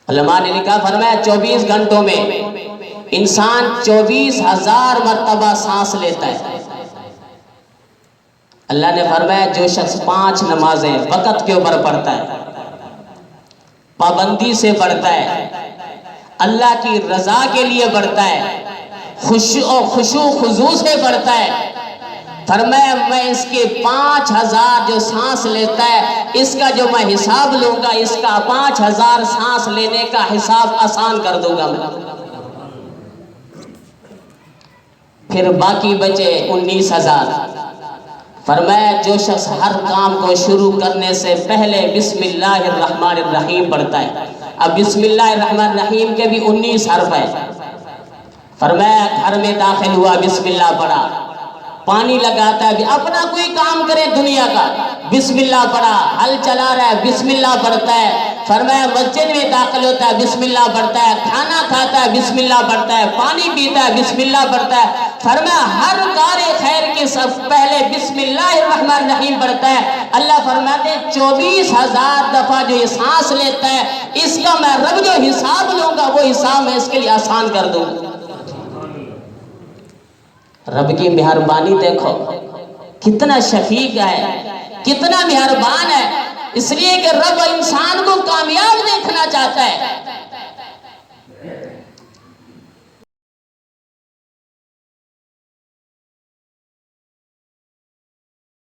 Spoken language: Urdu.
علماء نے لکھا، فرمایا 24 گھنٹوں میں انسان 24,000 مرتبہ سانس لیتا ہے۔ اللہ نے فرمایا جو شخص 5 نمازیں وقت کے اوپر پڑھتا ہے، پابندی سے پڑھتا ہے، اللہ کی رضا کے لیے پڑھتا ہے، خشوع خضوع سے پڑھتا ہے، فرمایا میں اس کے 5,000 جو سانس لیتا ہے اس کا جو میں حساب لوں گا، اس کا 5,000 سانس لینے کا حساب آسان کر دوں گا میں۔ پھر باقی بچے 19,000۔ فرمایا جو شخص ہر کام کو شروع کرنے سے پہلے بسم اللہ الرحمن الرحیم پڑھتا ہے۔ اب بسم اللہ الرحمن الرحیم کے بھی 19 حرف ہے۔ فرمایا گھر میں داخل ہوا بسم اللہ پڑھا، پانی لگاتا ہے، اپنا کوئی کام کرے دنیا کا، بسم اللہ پڑھا، ہل چلا رہا ہے بسم اللہ پڑھتا ہے۔ فرمایا مسجد میں داخل ہوتا ہے بسم اللہ پڑھتا ہے، کھانا کھاتا ہے بسم اللہ پڑھتا ہے، پانی پیتا ہے بسم اللہ پڑھتا ہے۔ فرمایا ہر کار خیر کے سب پہلے بسم اللہ الرحمن الرحیم پڑھتا ہے۔ اللہ فرماتے ہیں 24,000 دفعہ جو یہ سانس لیتا ہے اس کا میں رب جو حساب لوں گا وہ حساب میں اس کے لیے آسان کر دوں گا۔ رب کی مہربانی دیکھو کتنا شفیق ہے، کتنا مہربان ہے، اس لیے کہ رب انسان کو کامیاب دیکھنا چاہتا ہے۔